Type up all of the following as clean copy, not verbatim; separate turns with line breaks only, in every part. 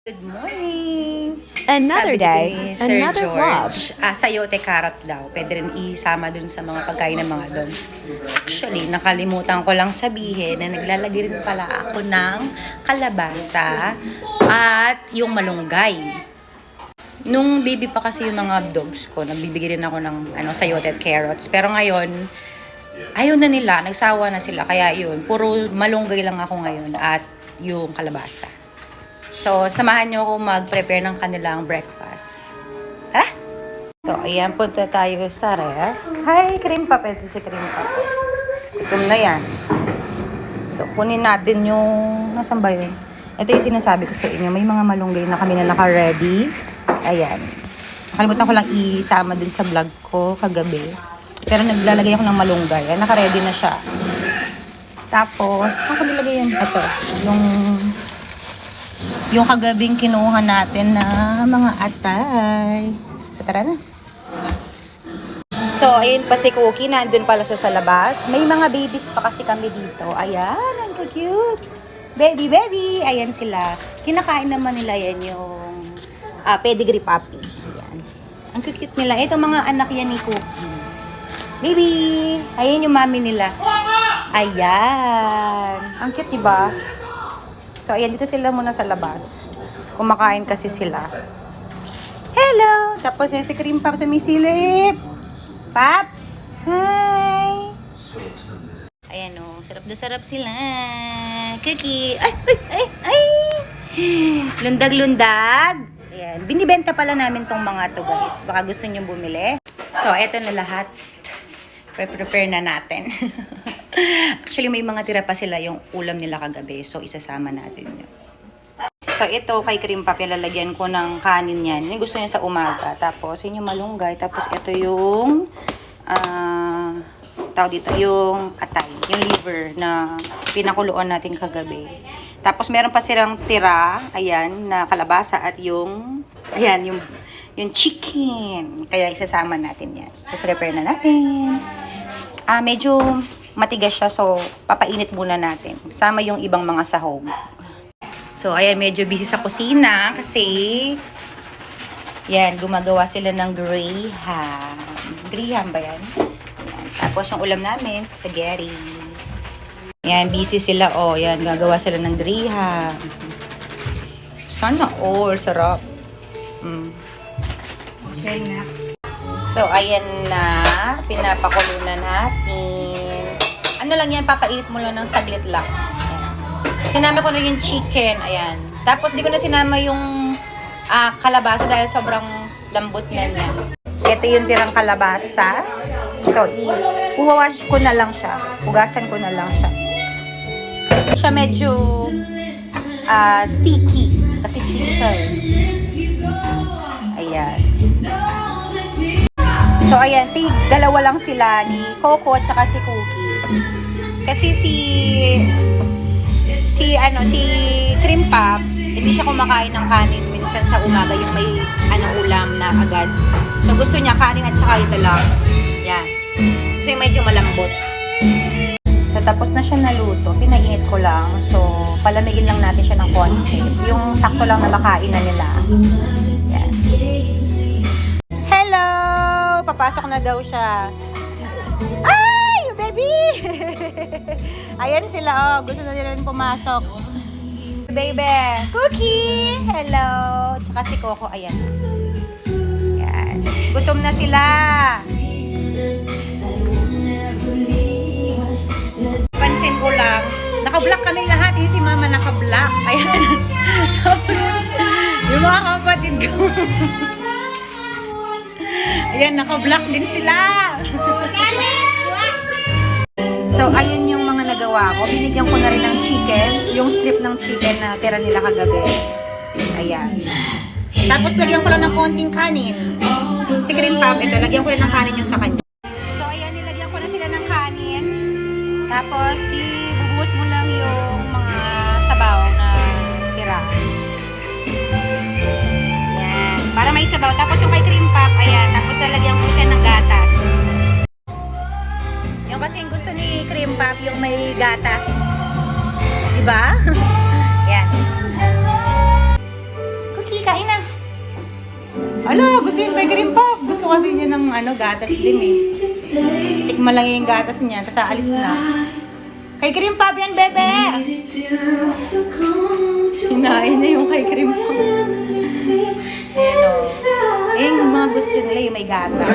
Good morning!
Another
Sabi
day,
ni Sir
another vlog.
George, sayote carrot daw. Pwede rin isama dun sa mga pagkain ng mga dogs. Actually, nakalimutan ko lang sabihin na naglalagay rin pala ako ng kalabasa at yung malunggay. Nung baby pa kasi yung mga dogs ko, nagbibigay rin ako ng sayote at carrots. Pero ngayon, ayaw na nila, nagsawa na sila. Kaya yun, puro malunggay lang ako ngayon at yung kalabasa. So, samahan nyo ako mag-prepare ng kanilang breakfast. Tara! So, ayan, punta tayo sa ref. Hi, cream puff. Ito si cream puff. Gutom na yan. So, kunin natin yung... Nasaan ba yun? Ito yung sinasabi ko sa inyo. May mga malunggay na kami na naka-ready. Ayan. Nakalimutan ko lang isama dun sa vlog ko kagabi. Pero naglalagay ako ng malunggay. Ayan, naka-ready na siya. Tapos, saan ko nilagay yan? Ito. Yung kagabing kinuha natin na mga atay. So, tara na. So, ayun pa si Cookie. Nandun pala sa labas. May mga babies pa kasi kami dito. Ayan, ang cute. Baby, baby. Ayan sila. Kinakain naman nila yan yung pedigree puppy. Ayan. Ang cute nila. Ito mga anak yan ni Cookie. Baby. Ayan yung mami nila. Ayan. Ang cute, diba? So, ayan, dito sila muna sa labas. Kumakain kasi sila. Hello! Tapos yan si Cream Puff sa misilip. Pop! Hi! Ayan o, sarap na sarap sila. Cookie! Ay! Ay! Ay! Ay! Lundag-lundag! Ayan, binibenta pala namin tong mga to, guys. Baka gusto nyo bumili. So, eto na lahat. Prepare na natin. Actually, may mga tira pa sila yung ulam nila kagabi. So, isasama natin yun. So, ito kay Cream Puff, lalagyan ko ng kanin yan. Yung gusto niya sa umaga. Tapos, yun yung malunggay. Tapos, ito yung tawag dito, yung atay. Yung liver na pinakuluan natin kagabi. Tapos, meron pa silang tira. Ayan, na kalabasa at yung ayan, yung chicken. Kaya, isasama natin yan. I-prepare na natin. Medyo matigas siya, so papainit muna natin. Sama yung ibang mga sahog. So, ayan, medyo busy sa kusina kasi yan, gumagawa sila ng graham. Graham ba yan? Yan. Tapos yung ulam namin, spaghetti. Yan, busy sila. Oh, yan, gagawa sila ng graham. Sana all, sarap. Okay na. So, ayan na. Pinapakulo na natin. Ano lang yan, papainit mo lang ng saglit lang. Ayan. Sinama ko na yung chicken. Ayan. Tapos, di ko na sinama yung kalabasa dahil sobrang lambot na niya. Ito yung tirang kalabasa. So, i-wash ko na lang siya. Hugasan ko na lang siya. Siya medyo sticky. Kasi sticky siya eh. Ayan. So, ayan, dalawa lang sila ni Coco at saka si Cookie. Kasi si Cream Puff, hindi siya kumakain ng kanin minsan sa umaga yung may ulam na agad. So, gusto niya kanin at saka ito lang. Yan. Kasi medyo malambot. So, tapos na siya naluto. Pinainit ko lang. So, palamigin lang natin siya ng konti. Yung sakto lang na makain na nila. Yan. Hello! Papasok na daw siya. Ay! Baby! Ayan sila, oh. Gusto na nila rin pumasok. Baby! Cookie! Hello! Tsaka si Coco, ayan. Ayan. Gutom na sila. Pansin ko lang, naka-block kami lahat. Yung si Mama naka-block. Ayan. Tapos, yung mga kapatid ko. Ayan, naka-block din sila. So, ayun yung mga nagawa ko. Binigyan ko na rin ng chicken. Yung strip ng chicken na tira nila kagabi. Ayan. Tapos, lagyan ko lang ng konting kanin. Si Cream Puff, ito, lagyan ko rin ng kanin yung sa kanya. So, ayan, nilagyan ko na sila ng kanin. Tapos, ibubuhos mo lang yung mga sabaw na tira. Ayan. Para may sabaw. Tapos, yung kay Cream Puff, ayan. Tapos, lalagyan ko siya ng gatas. Yung kasi gusto ni Cream Puff, yung may gatas. Diba? Yan. Ala, gusto yung kay Cream Puff. Gusto kasi siya ng gatas din eh. Tikman lang yung gatas niya, tapos aalis na. Kay Cream Puff yan, bebe! Sinain na yung kay Cream Puff. Ayan o. Yung mga gusto nila yung may gatas.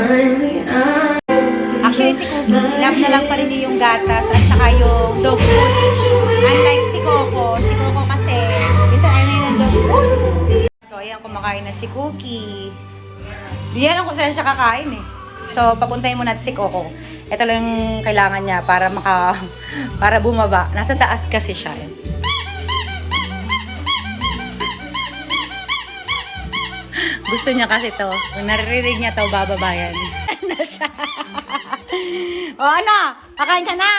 Actually, si Cookie, love na lang pa rin niya yung gatas at saka yung dog food. Unlike si Coco kasi, minsan ayaw niya ng dog food. So, ayan, kumakain na si Cookie. Hindi alam kung saan siya kakain eh. So, papuntahin muna si Coco. Ito lang yung kailangan niya para bumaba. Nasa taas kasi siya eh. Gusto niya kasi to. Kung naririnig niya to, bababayan. Ano siya? O ano? Kakain ka na?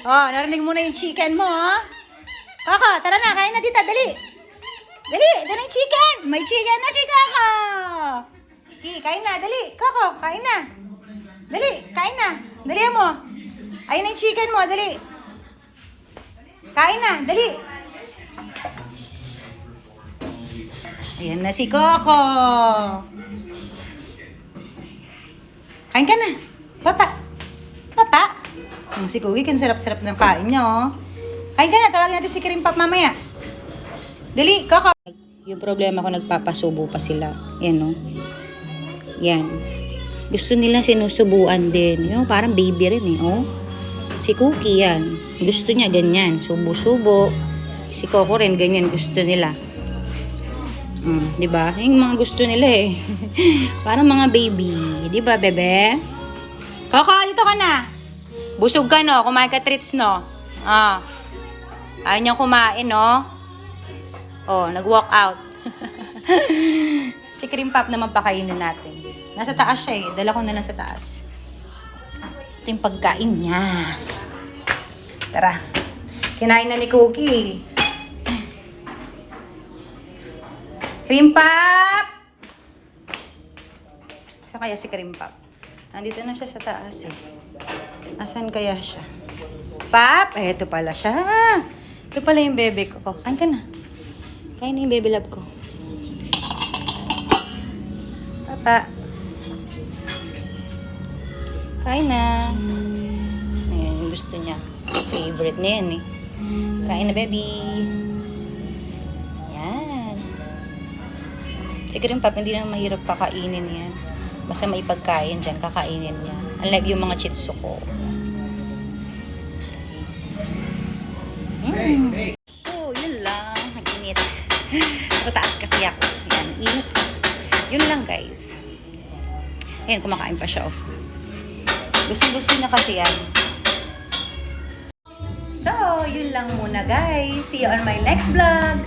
O, narinig mo na yung chicken mo, ha? Coco, tara na. Kain na dito. Dali. Dali. Ito na yung chicken. May chicken na si Coco. Okay, kain na. Dali. Coco, kain na. Dali. Kain na. Dali mo. Ayun na yung chicken mo. Dali. Kain na. Dali. Ayan na si Coco. Kain ka na. Papa. Papa. Si Cookie, kan sarap-sarap ng kain niya, oh. Kain ka na. Tawagin natin si Cream Puff mamaya. Dali, Coco. Yung problema ko, nagpapasubo pa sila. Yan, oh. Yan. Gusto nila sinusubuan din. Yung parang baby rin, eh, oh. Si Cookie, yan. Gusto niya ganyan. Subo-subo. Si Coco rin, ganyan. Gusto nila. Di ba? Yung mga gusto nila eh. Parang mga baby. Di ba, bebe? Coco, dito ka na. Busog ka, no? Kumain ka treats, no? Ayaw niyang kumain, no? Oh, nag-walk out. Si Cream Puff naman pakainin natin. Nasa taas siya eh. Dala ko na lang sa taas. Ito yung pagkain niya. Tara. Kinain na ni Cookie. Cream Puff! Saan kaya si Cream Puff? Nandito na siya sa taas eh. Asan kaya siya? Puff! Eh, ito pala siya. Ito pala yung bebe ko. Oh, kain ka na. Kain na yung baby love ko. Papa. Kain na. Ayan, yung gusto niya. Favorite niya yan eh. Kain na, baby. Si Cream Puff, hindi naman mahirap pakainin yan. Basta may pagkain dyan, kakainin niya. Unlike yung mga chitsu ko. So, yun lang. Nag-init. Sa taas kasi ako. Yan, init. Yun lang, guys. Ayan, kumakain pa siya. Oh. Gusto niya kasi yan. So, yun lang muna, guys. See you on my next vlog.